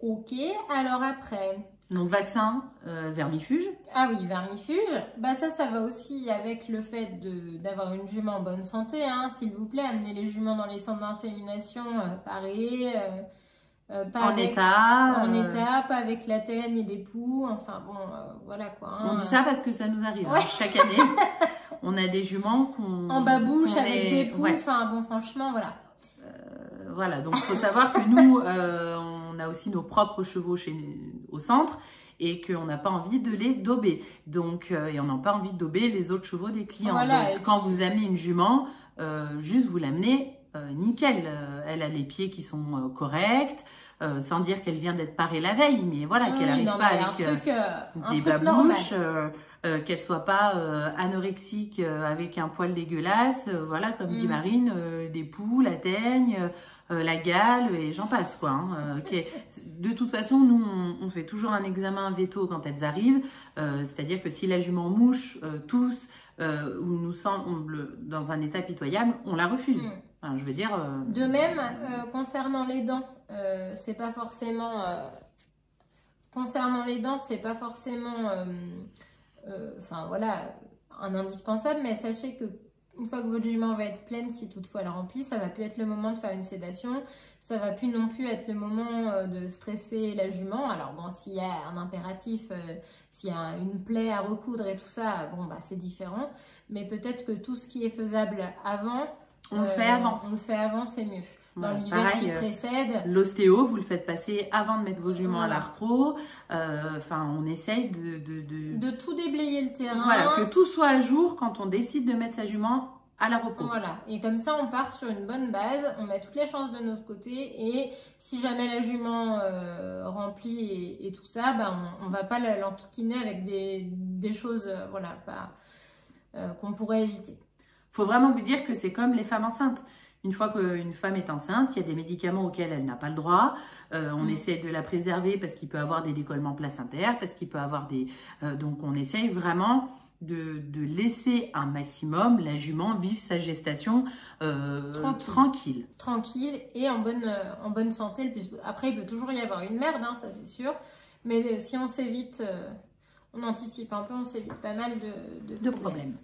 Ok, alors après... Donc vaccin, vermifuge. Ah oui, vermifuge. Bah ça va aussi avec le fait d'avoir une jument en bonne santé. Hein. S'il vous plaît, amenez les juments dans les centres d'insémination parés. En état, pas avec la teigne et des poux. Enfin bon, voilà quoi. Hein. On dit ça parce que ça nous arrive. Ouais. Hein. Chaque année, on a des juments qu'on... En babouche avec des poux. Ouais. Enfin bon, franchement, voilà. Voilà, donc il faut savoir que nous, on a aussi nos propres chevaux au centre et qu'on n'a pas envie de les dober. Donc, et on n'a pas envie de dober les autres chevaux des clients. Voilà, donc, quand vous amenez une jument, juste vous l'amenez nickel. Elle a les pieds qui sont corrects, sans dire qu'elle vient d'être parée la veille, mais voilà, qu'elle n'arrive pas avec des babouches. Qu'elle soit pas anorexique avec un poil dégueulasse, voilà, comme dit Marine, des poux, la teigne, la gale, et j'en passe, quoi. Hein, de toute façon, nous, on fait toujours un examen veto quand elles arrivent, c'est-à-dire que si la jument mouche, tousse, ou nous semble dans un état pitoyable, on la refuse. Enfin, je veux dire... De même, concernant les dents, c'est pas forcément... concernant les dents, c'est pas forcément... enfin voilà, un indispensable, mais sachez que une fois que votre jument va être pleine, si toutefois elle remplit, ça va plus être le moment de faire une sédation, ça va plus non plus être le moment de stresser la jument. Alors bon, s'il y a un impératif, s'il y a une plaie à recoudre et tout ça, bon bah c'est différent, mais peut-être que tout ce qui est faisable avant, on le fait avant. On le fait avant, c'est mieux. Dans l'hiver qui précède. L'ostéo, vous le faites passer avant de mettre vos juments à la repro. Enfin, on essaye de tout déblayer le terrain. Voilà, que tout soit à jour quand on décide de mettre sa jument à la repro. Voilà, et comme ça, on part sur une bonne base, on met toutes les chances de notre côté, et si jamais la jument remplit et tout ça, bah, on va pas l'enquiquiner avec des choses, voilà, qu'on pourrait éviter. Faut vraiment vous dire que c'est comme les femmes enceintes. Une fois qu'une femme est enceinte, il y a des médicaments auxquels elle n'a pas le droit. On essaie de la préserver parce qu'il peut avoir des décollements placentaires, parce qu'il peut avoir des... donc on essaye vraiment de laisser un maximum la jument vivre sa gestation tranquille. Tranquille et en bonne santé. Après, il peut toujours y avoir une merde, hein, ça c'est sûr. Mais si on s'évite, on anticipe un peu, on s'évite pas mal de problèmes.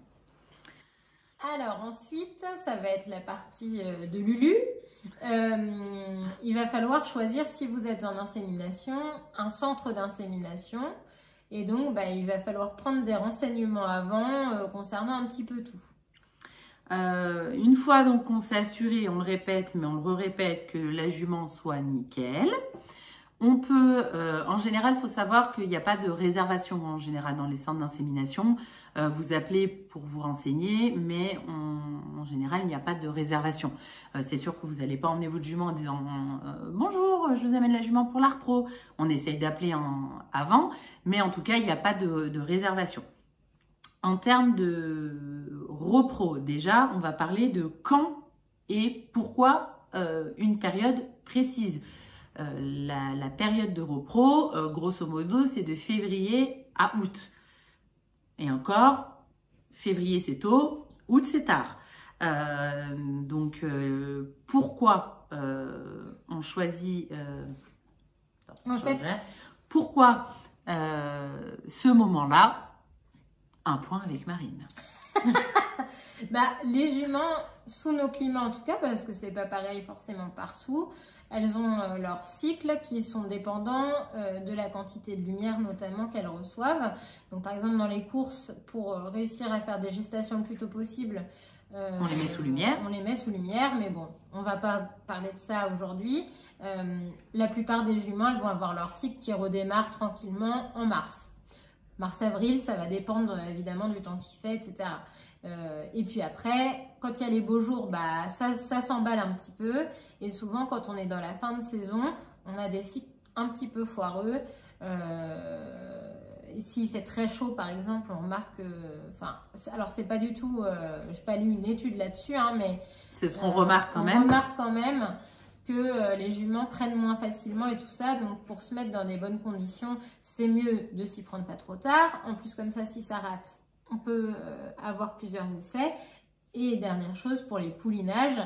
Alors ensuite, ça va être la partie de Lulu. Il va falloir choisir, si vous êtes en insémination, un centre d'insémination. Et donc, bah, il va falloir prendre des renseignements avant concernant un petit peu tout. Une fois donc qu'on s'est assuré, on le répète, mais on le répète, que la jument soit nickel. On peut, en général, il faut savoir qu'il n'y a pas de réservation en général dans les centres d'insémination. Vous appelez pour vous renseigner, mais en général, il n'y a pas de réservation. C'est sûr que vous n'allez pas emmener votre jument en disant bonjour, je vous amène la jument pour la repro. On essaye d'appeler avant, mais en tout cas, il n'y a pas de réservation. En termes de repro, déjà, on va parler de quand et pourquoi une période précise. La période de repro, grosso modo, c'est de février à août. Et encore, février c'est tôt, août c'est tard. Donc, pourquoi on choisit... en fait, pourquoi ce moment-là? Un point avec Marine. Les juments, sous nos climats en tout cas, parce que c'est pas pareil forcément partout, elles ont leurs cycles qui sont dépendants de la quantité de lumière notamment qu'elles reçoivent. Donc par exemple dans les courses, pour réussir à faire des gestations le plus tôt possible, on les met sous lumière. On les met sous lumière, mais bon, on va pas parler de ça aujourd'hui. La plupart des juments, elles vont avoir leur cycle qui redémarre tranquillement en mars. Mars-avril, ça va dépendre évidemment du temps qu'il fait, etc. Et puis après, quand il y a les beaux jours, ça s'emballe un petit peu. Et souvent, quand on est dans la fin de saison, on a des cycles un petit peu foireux. S'il fait très chaud, par exemple, on remarque... alors, c'est pas du tout... je n'ai pas lu une étude là-dessus, mais... C'est ce qu'on remarque quand même. On remarque quand même que les juments prennent moins facilement et tout ça. Donc, pour se mettre dans des bonnes conditions, c'est mieux de s'y prendre pas trop tard. En plus, comme ça, si ça rate, on peut avoir plusieurs essais. Et dernière chose, pour les poulinages,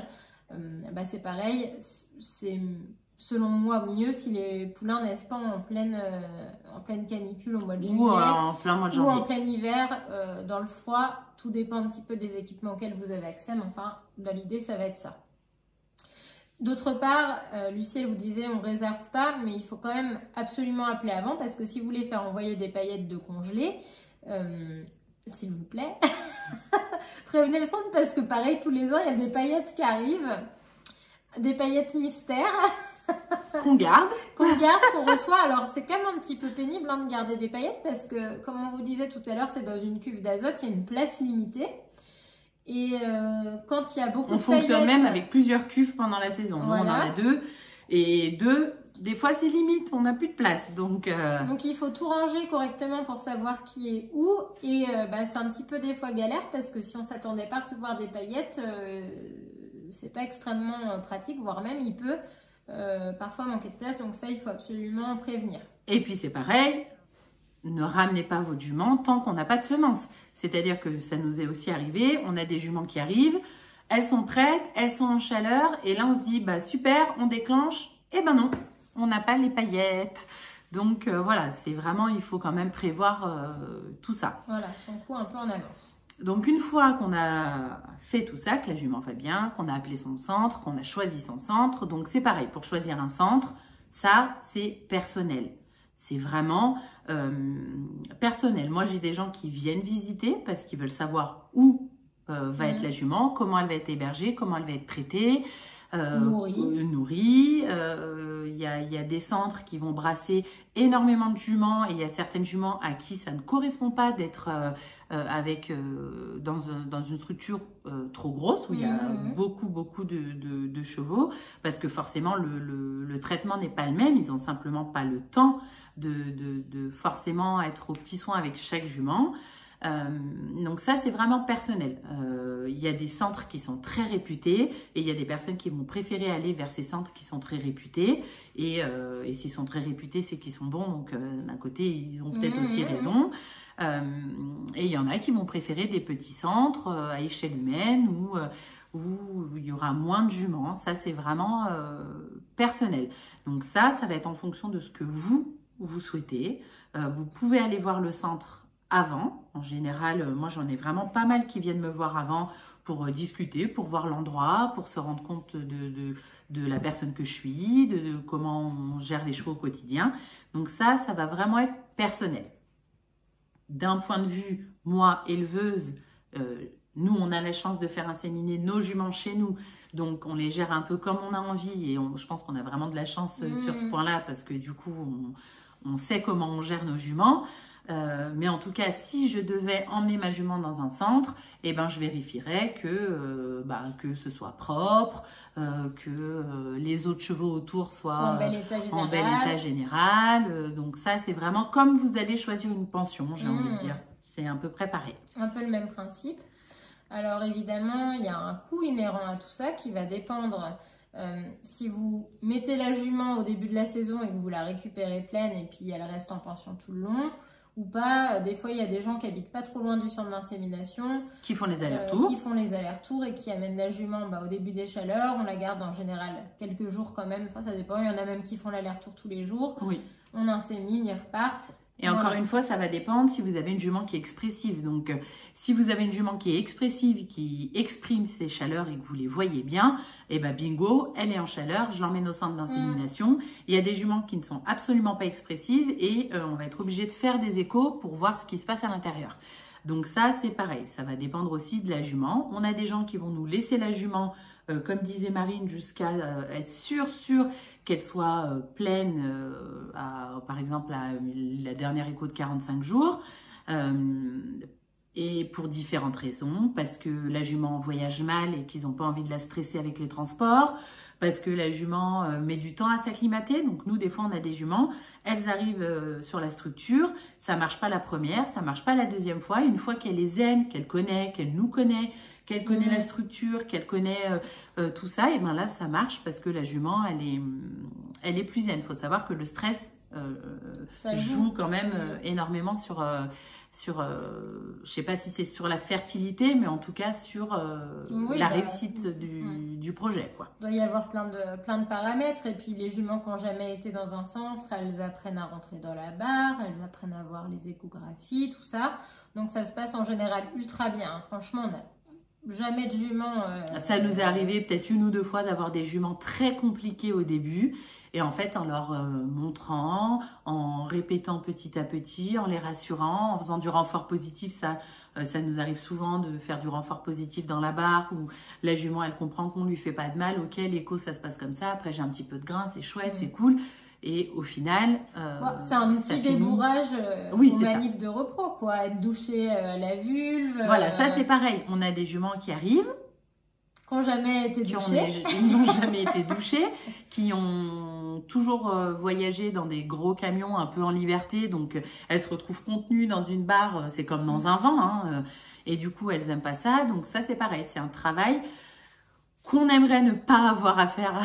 c'est pareil. C'est selon moi mieux si les poulains naissent pas en pleine canicule au mois de juillet. Ou en plein mois de janvier. Ou en plein hiver, dans le froid. Tout dépend un petit peu des équipements auxquels vous avez accès. Mais enfin, dans l'idée, ça va être ça. D'autre part, Lucie, elle vous disait, on ne réserve pas, mais il faut quand même absolument appeler avant parce que si vous voulez faire envoyer des paillettes de congelées, s'il vous plaît, prévenez le centre parce que pareil, tous les ans, il y a des paillettes qui arrivent, des paillettes mystères. Qu'on garde. Qu'on reçoit. Alors, c'est quand même un petit peu pénible de garder des paillettes parce que, comme on vous disait tout à l'heure, c'est dans une cuve d'azote, il y a une place limitée. Et quand il y a beaucoup de paillettes... On fonctionne même avec plusieurs cuves pendant la saison. Voilà. Nous, on en a 2. Et 2, des fois, c'est limite. On n'a plus de place. Donc, il faut tout ranger correctement pour savoir qui est où. Et c'est un petit peu des fois galère parce que si on ne s'attendait pas à recevoir des paillettes, c'est pas extrêmement pratique. Voire même, il peut parfois manquer de place. Donc ça, il faut absolument prévenir. Et puis, c'est pareil. Ne ramenez pas votre jument tant qu'on n'a pas de semences. C'est-à-dire que ça nous est aussi arrivé, on a des juments qui arrivent, elles sont prêtes, elles sont en chaleur, et là on se dit, super, on déclenche, et non, on n'a pas les paillettes. Donc voilà, c'est vraiment, il faut quand même prévoir tout ça. Voilà, son coup un peu en avance. Donc une fois qu'on a fait tout ça, que la jument va bien, qu'on a appelé son centre, qu'on a choisi son centre, donc c'est pareil, pour choisir un centre, ça c'est personnel. C'est vraiment personnel. Moi, j'ai des gens qui viennent visiter parce qu'ils veulent savoir où va être la jument, comment elle va être hébergée, comment elle va être traitée, nourrie. Il y a des centres qui vont brasser énormément de juments et il y a certaines juments à qui ça ne correspond pas d'être dans une structure trop grosse où il y a beaucoup de chevaux parce que forcément le traitement n'est pas le même. Ils n'ont simplement pas le temps de forcément être au petit soin avec chaque jument. Donc ça, c'est vraiment personnel. Il y a des centres qui sont très réputés et il y a des personnes qui vont préférer aller vers ces centres qui sont très réputés. Et s'ils sont très réputés, c'est qu'ils sont bons. Donc d'un côté, ils ont peut-être aussi raison. Et il y en a qui vont préférer des petits centres à échelle humaine où il y aura moins de juments. Ça, c'est vraiment personnel. Donc ça va être en fonction de ce que vous souhaitez. Vous pouvez aller voir le centre avant. En général, moi, j'en ai vraiment pas mal qui viennent me voir avant pour discuter, pour voir l'endroit, pour se rendre compte de la personne que je suis, de comment on gère les chevaux au quotidien. Donc ça va vraiment être personnel. D'un point de vue, moi, éleveuse, nous, on a la chance de faire inséminer nos juments chez nous. Donc, on les gère un peu comme on a envie. Et je pense qu'on a vraiment de la chance sur ce point-là parce que du coup, on sait comment on gère nos juments. Mais en tout cas, si je devais emmener ma jument dans un centre, eh ben, je vérifierais que ce soit propre, que les autres chevaux autour soient en bel état général. Donc ça, c'est vraiment comme vous allez choisir une pension, j'ai envie de dire. C'est un peu préparé. Un peu le même principe. Alors évidemment, il y a un coût inhérent à tout ça qui va dépendre si vous mettez la jument au début de la saison et que vous la récupérez pleine et puis elle reste en pension tout le long ou pas. Des fois, il y a des gens qui habitent pas trop loin du centre d'insémination. Qui font les allers-retours. Qui font les allers-retours et qui amènent la jument au début des chaleurs. On la garde en général quelques jours quand même. Enfin, ça dépend. Il y en a même qui font l'aller-retour tous les jours. Oui. On insémine, ils repartent. Et encore une fois, ça va dépendre si vous avez une jument qui est expressive. Donc, si vous avez une jument qui est expressive, qui exprime ses chaleurs et que vous les voyez bien, eh ben bingo, elle est en chaleur, je l'emmène au centre d'insémination. Il y a des juments qui ne sont absolument pas expressives et on va être obligé de faire des échos pour voir ce qui se passe à l'intérieur. Donc ça, c'est pareil, ça va dépendre aussi de la jument. On a des gens qui vont nous laisser la jument, comme disait Marine, jusqu'à être sûr qu'elle soit pleine, par exemple, à la dernière écho de 45 jours. Et pour différentes raisons, parce que la jument voyage mal et qu'ils n'ont pas envie de la stresser avec les transports, parce que la jument met du temps à s'acclimater. Donc nous, des fois, on a des juments, elles arrivent sur la structure, ça marche pas la première, ça marche pas la deuxième fois. Une fois qu'elle est zen, qu'elle connaît, qu'elle nous connaît, qu'elle connaît la structure, qu'elle connaît tout ça, et ben là, ça marche parce que la jument, elle est plus zen. Il faut savoir que le stress joue quand même énormément sur je sais pas si c'est sur la fertilité, mais en tout cas sur la réussite du projet, quoi. Il doit y avoir plein de paramètres. Et puis les juments qui n'ont jamais été dans un centre, elles apprennent à rentrer dans la barre, elles apprennent à voir les échographies, tout ça. Donc ça se passe en général ultra bien. Franchement, on n'a jamais de juments. Ça nous est arrivé peut-être une ou deux fois d'avoir des juments très compliqués au début. Et en fait, en leur montrant, en répétant petit à petit, en les rassurant, en faisant du renfort positif, ça nous arrive souvent de faire du renfort positif dans la barre où la jument, elle comprend qu'on lui fait pas de mal. Ok, l'écho, ça se passe comme ça. Après, j'ai un petit peu de grain, c'est chouette, c'est cool. Et au final, c'est un petit débourrage aux manips de repro, quoi. Être douché à la vulve. Voilà, ça c'est pareil. On a des juments qui arrivent. Qui n'ont jamais été douchés. Qui n'ont jamais été douchés, qui ont toujours voyagé dans des gros camions un peu en liberté, donc elles se retrouvent contenues dans une barre, c'est comme dans un van, hein, et du coup elles aiment pas ça, donc ça c'est pareil, c'est un travail qu'on aimerait ne pas avoir à faire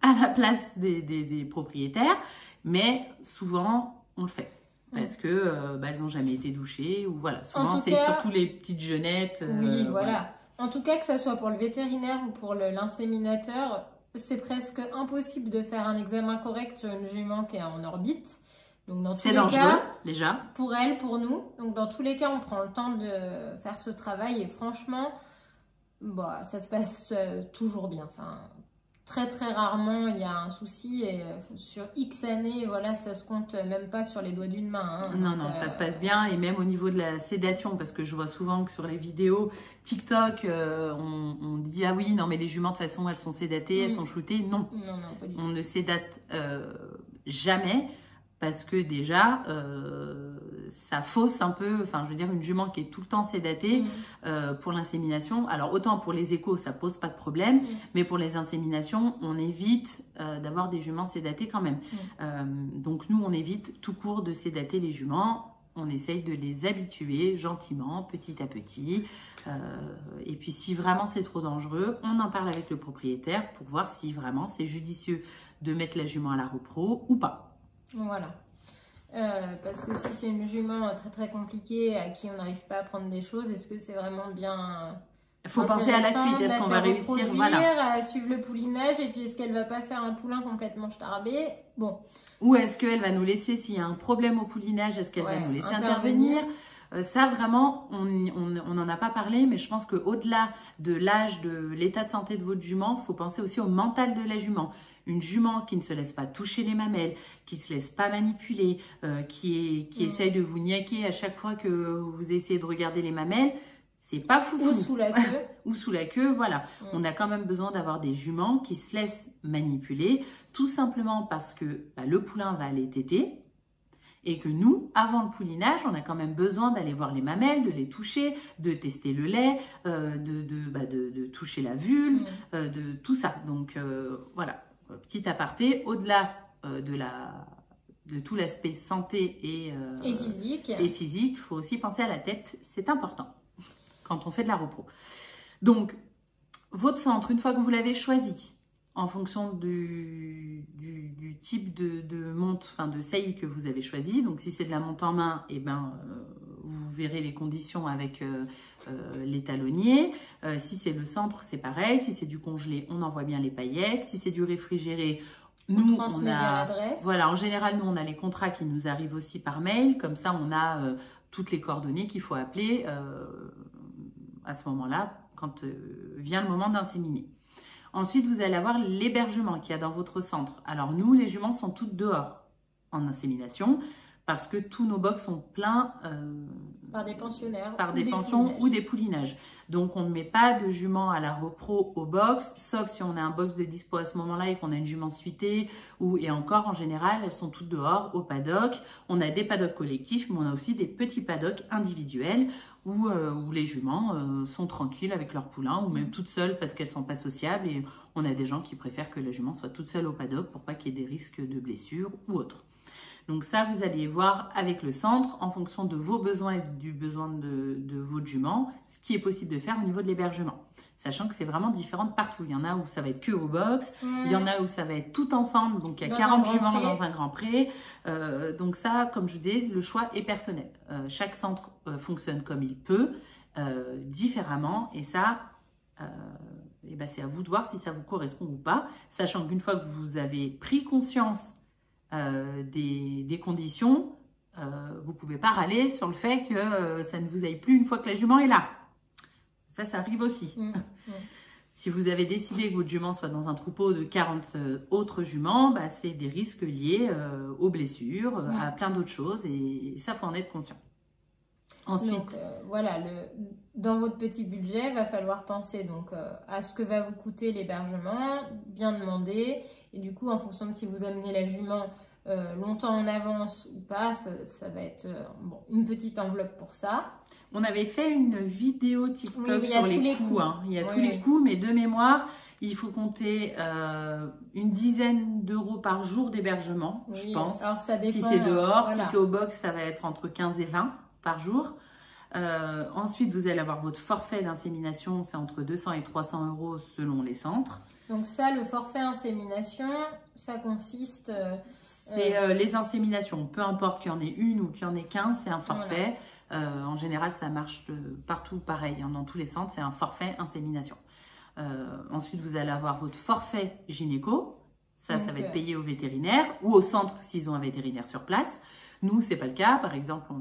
à la place des propriétaires, mais souvent on le fait. Parce que elles n'ont jamais été douchées, ou voilà, souvent c'est surtout les petites jeunettes. Oui, voilà. En tout cas, que ça soit pour le vétérinaire ou pour l'inséminateur, c'est presque impossible de faire un examen correct sur une jument qui est en orbite. Donc c'est dangereux, déjà. Pour elle, pour nous. Donc dans tous les cas, on prend le temps de faire ce travail et franchement, ça se passe toujours bien. Enfin, très très rarement il y a un souci et sur X années, voilà, ça se compte même pas sur les doigts d'une main. Hein. Non, ça se passe bien et même au niveau de la sédation, parce que je vois souvent que sur les vidéos TikTok, on dit ah oui, non mais les juments de toute façon elles sont sédatées, elles sont shootées. Non, pas du tout. On ne sédate jamais. Parce que déjà, ça fausse un peu, enfin je veux dire une jument qui est tout le temps sédatée pour l'insémination. Alors autant pour les échos, ça pose pas de problème, mais pour les inséminations, on évite d'avoir des juments sédatées quand même. Donc nous, on évite tout court de sédater les juments. On essaye de les habituer gentiment, petit à petit. Et puis si vraiment c'est trop dangereux, on en parle avec le propriétaire pour voir si vraiment c'est judicieux de mettre la jument à la repro ou pas. Voilà. Parce que si c'est une jument très très compliquée à qui on n'arrive pas à prendre des choses, est-ce que c'est vraiment bien... Il faut penser à la suite, est-ce qu'on va réussir à suivre le poulinage et puis est-ce qu'elle va pas faire un poulain complètement starbé? Bon. Ou est-ce qu'elle va nous laisser, s'il y a un problème au poulinage, est-ce qu'elle va nous laisser intervenir? Ça vraiment, on n'en a pas parlé, mais je pense qu'au-delà de l'âge, de l'état de santé de votre jument, il faut penser aussi au mental de la jument. Une jument qui ne se laisse pas toucher les mamelles, qui ne se laisse pas manipuler, qui essaye de vous niaquer à chaque fois que vous essayez de regarder les mamelles, c'est pas foufou. Ou sous la queue. Ou sous la queue, voilà. On a quand même besoin d'avoir des juments qui se laissent manipuler, tout simplement parce que le poulain va aller téter. Et que nous, avant le poulinage, on a quand même besoin d'aller voir les mamelles, de les toucher, de tester le lait, de toucher la vulve, de tout ça. Donc voilà, petit aparté, au-delà de tout l'aspect santé et physique, il faut aussi penser à la tête, c'est important quand on fait de la repro. Donc, votre centre, une fois que vous l'avez choisi, en fonction du type de monte, enfin de saillie que vous avez choisi. Donc si c'est de la monte en main, vous verrez les conditions avec les talonniers. Si c'est le centre, c'est pareil. Si c'est du congelé, on envoie bien les paillettes. Si c'est du réfrigéré, nous on a l'adresse. Voilà, en général, nous on a les contrats qui nous arrivent aussi par mail. Comme ça, on a toutes les coordonnées qu'il faut appeler à ce moment-là, quand vient le moment d'inséminer. Ensuite, vous allez avoir l'hébergement qu'il y a dans votre centre. Alors nous, les juments sont toutes dehors en insémination parce que tous nos box sont pleins par des pensionnaires, par des pensions ou des poulinages. Donc on ne met pas de juments à la repro au box, sauf si on a un box de dispo à ce moment-là et qu'on a une jument suitée. Et encore, en général, elles sont toutes dehors au paddock. On a des paddocks collectifs, mais on a aussi des petits paddocks individuels où les juments sont tranquilles avec leur poulain ou même toutes seules parce qu'elles sont pas sociables. Et on a des gens qui préfèrent que la jument soit toute seule au paddock pour pas qu'il y ait des risques de blessures ou autres. Donc ça, vous allez voir avec le centre, en fonction de vos besoins et du besoin de votre jument, ce qui est possible de faire au niveau de l'hébergement. Sachant que c'est vraiment différent de partout. Il y en a où ça va être que au box, il y en a où ça va être tout ensemble, donc il y a 40 juments dans un grand pré. Donc ça, comme je vous dis, le choix est personnel. Chaque centre fonctionne comme il peut, différemment, et ça... c'est à vous de voir si ça vous correspond ou pas, sachant qu'une fois que vous avez pris conscience des conditions, vous ne pouvez pas râler sur le fait que ça ne vous aille plus une fois que la jument est là. Ça arrive aussi. Si vous avez décidé que votre jument soit dans un troupeau de 40 autres juments, c'est des risques liés aux blessures, à plein d'autres choses, et ça, faut en être conscient. Ensuite, donc, voilà, dans votre petit budget, il va falloir penser à ce que va vous coûter l'hébergement, bien demander, et du coup, en fonction de si vous amenez la jument longtemps en avance ou pas, ça va être une petite enveloppe pour ça. On avait fait une vidéo TikTok sur les coûts. Il y a tous les coûts, mais de mémoire, il faut compter une dizaine d'euros par jour d'hébergement, je pense. Alors ça dépend. Si c'est dehors, si c'est au box, ça va être entre 15 et 20 par jour. Ensuite, vous allez avoir votre forfait d'insémination, c'est entre 200 et 300 euros selon les centres. Donc ça, le forfait insémination, ça consiste... c'est les inséminations, peu importe qu'il y en ait une ou qu'il y en ait 15, c'est un forfait. Voilà. En général, ça marche partout pareil, dans tous les centres, c'est un forfait insémination. Ensuite, vous allez avoir votre forfait gynéco. Ça va être payé au vétérinaire ou au centre s'ils ont un vétérinaire sur place. Nous, c'est pas le cas. Par exemple,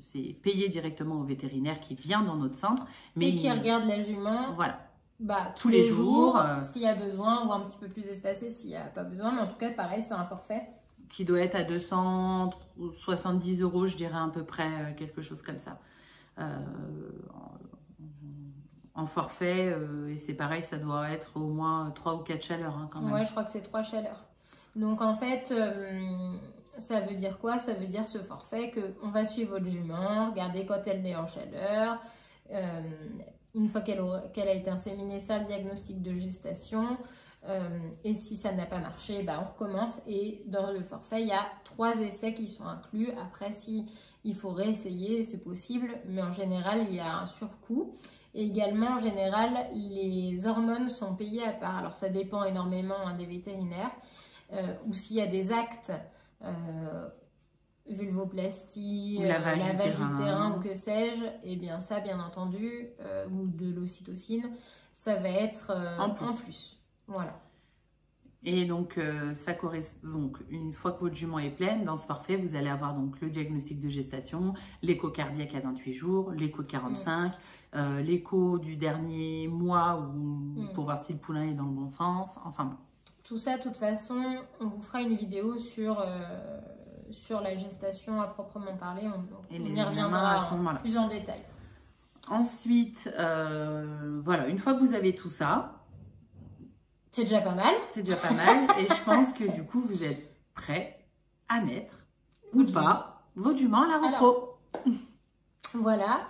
c'est payé directement au vétérinaire qui vient dans notre centre. Et qui regarde la jument. Voilà. Tous les jours, s'il y a besoin, ou un petit peu plus espacé s'il n'y a pas besoin. Mais en tout cas, pareil, c'est un forfait. Qui doit être à 270 euros, je dirais à peu près, quelque chose comme ça. En forfait, et c'est pareil, ça doit être au moins 3 ou 4 chaleurs quand même. Ouais, je crois que c'est 3 chaleurs. Donc en fait, ça veut dire quoi? Ça veut dire ce forfait qu'on va suivre votre jument, regarder quand elle est en chaleur, une fois qu'elle a été inséminée, faire le diagnostic de gestation, et si ça n'a pas marché, on recommence. Et dans le forfait, il y a 3 essais qui sont inclus. Après, si il faut réessayer, c'est possible, mais en général, il y a un surcoût. Et également, en général, les hormones sont payées à part. Alors, ça dépend énormément des vétérinaires. Ou s'il y a des actes, vulvoplastie, lavage du terrain ou que sais-je, et bien ça, bien entendu, ou de l'ocytocine, ça va être en plus. Voilà. Et donc, ça correspond. Donc, une fois que votre jument est pleine, dans ce forfait, vous allez avoir donc le diagnostic de gestation, l'écho cardiaque à 28 jours, l'écho de 45, l'écho du dernier mois pour voir si le poulain est dans le bon sens. Enfin bon. Tout ça, de toute façon, on vous fera une vidéo sur la gestation à proprement parler. On y reviendra plus en détail. Ensuite, voilà, une fois que vous avez tout ça, c'est déjà pas mal. C'est déjà pas mal. Et je pense que du coup, vous êtes prêts à mettre ou pas vos juments à la repro. Voilà.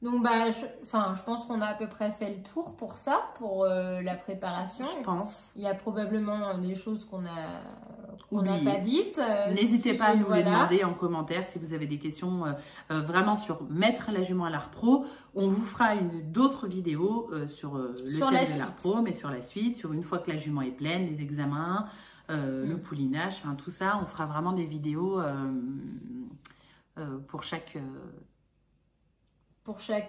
Donc, bah, je pense qu'on a à peu près fait le tour pour ça, pour la préparation. Je pense. Il y a probablement des choses qu'on n'a pas dites. N'hésitez pas à nous les demander en commentaire si vous avez des questions vraiment sur mettre la jument à la repro. On vous fera d'autres vidéos sur le thème de la repro, mais sur la suite, sur une fois que la jument est pleine, les examens, le poulinage, enfin tout ça. On fera vraiment des vidéos pour chaque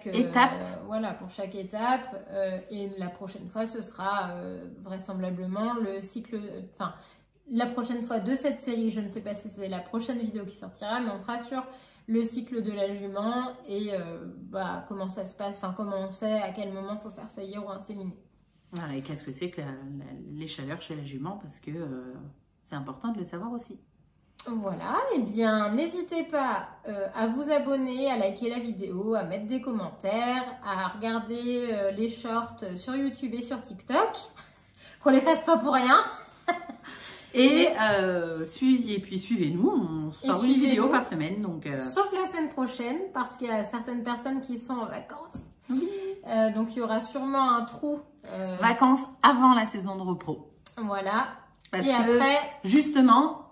étape. Voilà, pour chaque étape. Et la prochaine fois, ce sera vraisemblablement le cycle... Enfin, la prochaine fois de cette série, je ne sais pas si c'est la prochaine vidéo qui sortira, mais on fera sur le cycle de la jument et comment ça se passe, enfin comment on sait à quel moment il faut faire saillir ou inséminer. Voilà, et qu'est-ce que c'est que les chaleurs chez la jument, parce que c'est important de le savoir aussi. Voilà, et bien n'hésitez pas à vous abonner, à liker la vidéo, à mettre des commentaires, à regarder les shorts sur YouTube et sur TikTok, qu'on les fasse pas pour rien. Et puis suivez-nous, on sort une vidéo par semaine. Donc, sauf la semaine prochaine, parce qu'il y a certaines personnes qui sont en vacances. Oui. Donc il y aura sûrement un trou. Vacances avant la saison de repro. Voilà. Parce que après, justement,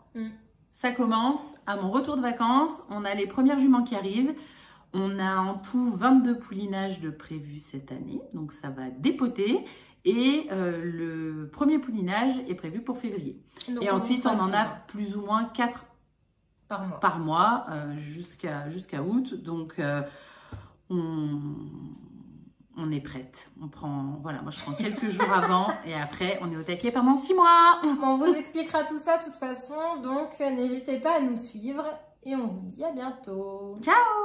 ça commence à mon retour de vacances. On a les premières juments qui arrivent. On a en tout 22 poulinages de prévus cette année. Donc ça va dépoter. Et le premier poulinage est prévu pour février. Donc, et ensuite, on en a plus ou moins 4 par mois jusqu'à août. Donc, on est prête. Voilà, moi je prends quelques jours avant et après, on est au taquet pendant 6 mois. On vous expliquera tout ça de toute façon. Donc, n'hésitez pas à nous suivre et on vous dit à bientôt. Ciao!